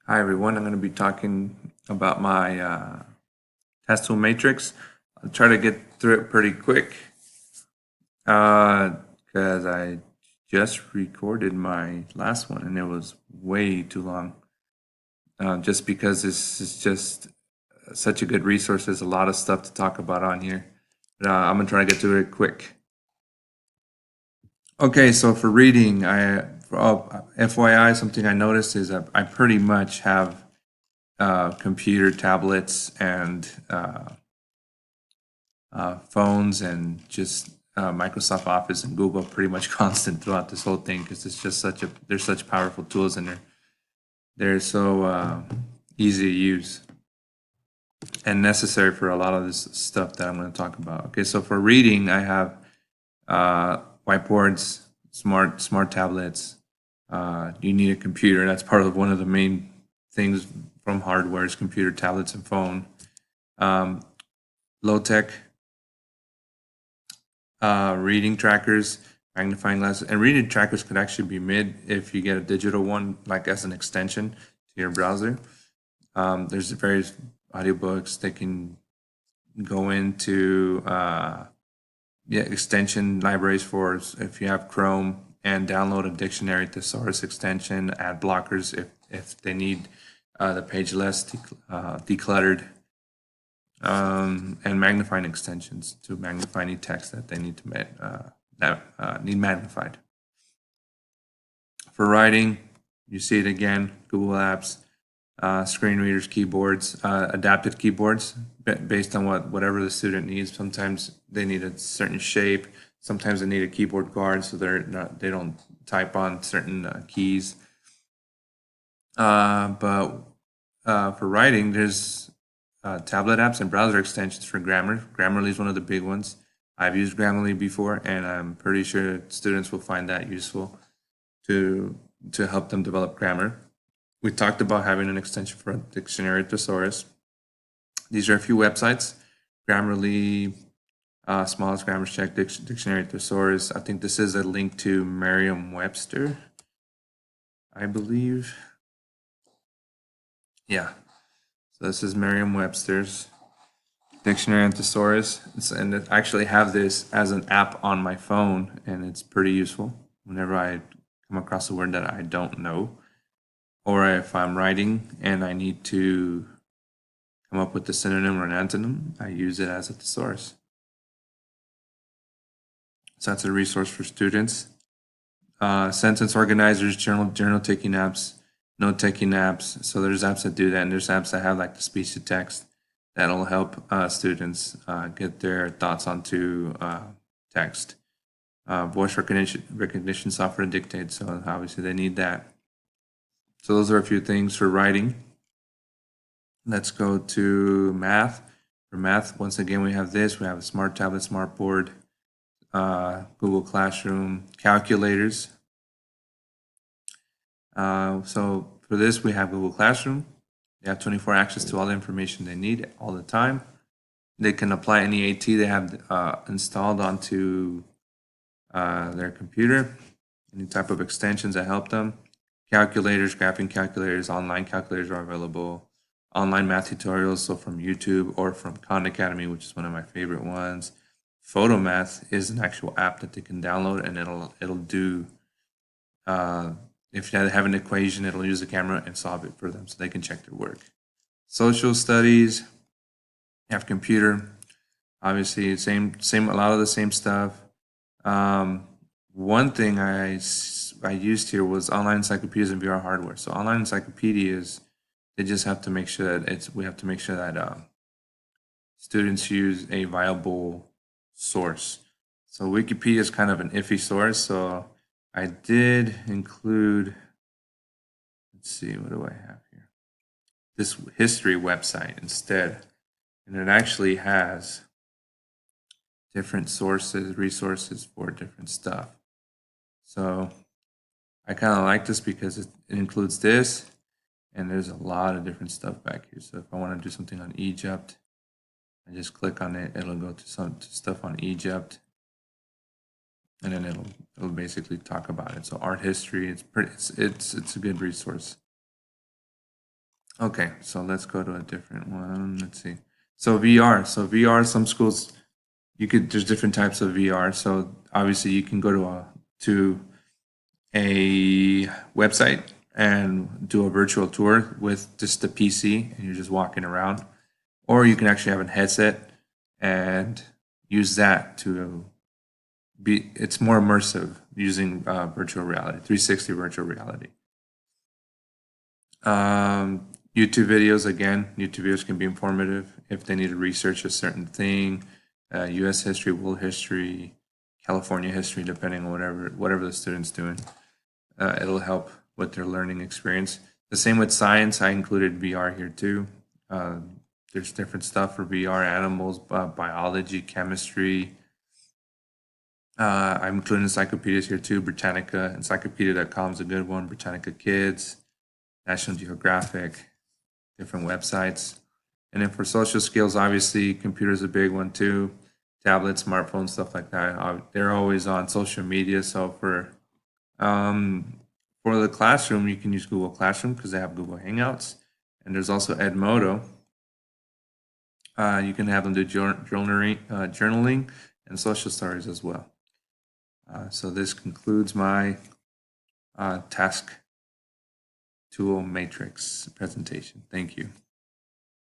Hi everyone, I'm going to be talking about my test tool matrix. I'll try to get through it pretty quick because I just recorded my last one and it was way too long. Just because this is just such a good resource, there's a lot of stuff to talk about on here. But, I'm going to try to get through it quick. Okay, so for reading, FYI, something I noticed is that I pretty much have computer, tablets, and phones, and just Microsoft Office and Google pretty much constant throughout this whole thing because it's just they're such powerful tools, and they're so easy to use and necessary for a lot of this stuff that I'm going to talk about. Okay, so for reading, I have whiteboards, smart tablets. You need a computer. That's part of one of the main things from hardware is computer, tablets, and phone. Low tech reading trackers, magnifying glasses, and reading trackers could actually be made if you get a digital one, like as an extension to your browser. There's various audiobooks that can go into extension libraries for if you have Chrome, and download a dictionary thesaurus extension, ad blockers if they need the page less decluttered, and magnifying extensions to magnify any text that they need to need magnified. For writing, you see it again: Google Apps, screen readers, keyboards, adapted keyboards based on whatever the student needs. Sometimes they need a certain shape. Sometimes they need a keyboard guard so they don't type on certain keys. But for writing, there's tablet apps and browser extensions for grammar. Grammarly is one of the big ones. I've used Grammarly before, and I'm pretty sure students will find that useful to help them develop grammar. We talked about having an extension for a dictionary thesaurus. These are a few websites: Grammarly, Smallest Grammar Check, Dictionary Thesaurus. I think this is a link to Merriam-Webster, I believe. Yeah, so this is Merriam-Webster's Dictionary and Thesaurus, and I actually have this as an app on my phone, and it's pretty useful whenever I come across a word that I don't know, or if I'm writing and I need to come up with a synonym or an antonym, I use it as a thesaurus. So that's a resource for students. Sentence organizers, journal taking apps, note taking apps. So there's apps that do that, and there's apps that have like the speech to text that'll help students get their thoughts onto text. Voice recognition software to dictate, so obviously they need that. So those are a few things for writing. Let's go to math. For math, once again, we have this. We have a smart tablet, smart board, Google Classroom, calculators. So for this, we have Google Classroom. They have 24 access to all the information they need all the time. They can apply any AT they have installed onto their computer, any type of extensions that help them. Calculators, graphing calculators, online calculators are available. Online math tutorials, so from YouTube or from Khan Academy, which is one of my favorite ones. Photomath is an actual app that they can download, and it'll do if they have an equation, it'll use the camera and solve it for them so they can check their work. Social studies, have computer, obviously same a lot of the same stuff. One thing I used here was online encyclopedias and VR hardware. So online encyclopedias, they just have to make sure that we have to make sure that students use a viable source. So Wikipedia is kind of an iffy source, so I did include, let's see, what do I have here? This history website instead. And it actually has different sources, resources for different stuff. So I kind of like this because it includes this, and there's a lot of different stuff back here. So if I want to do something on Egypt, I just click on it, it'll go to some stuff on Egypt, and then it'll basically talk about it. So art history, it's a good resource. Okay, so let's go to a different one. Let's see. So VR. So VR, some schools there's different types of VR. So obviously you can go to a website and do a virtual tour with just the PC and you're just walking around. Or you can actually have a headset and use that to it's more immersive using virtual reality, 360 virtual reality. YouTube videos, again, YouTube videos can be informative if they need to research a certain thing, US history, world history, California history, depending on whatever the student's doing. It'll help with their learning experience. The same with science. I included VR here too. Uh, there's different stuff for VR, animals, biology, chemistry. I'm including encyclopedias here too. Britannica, encyclopedia.com is a good one. Britannica Kids, National Geographic, different websites. And then for social skills, obviously, computers a big one too. Tablets, smartphones, stuff like that. They're always on social media. So um, for the classroom, you can use Google Classroom because they have Google Hangouts. And there's also Edmodo. You can have them do journaling and social stories as well. So this concludes my task tool matrix presentation. Thank you.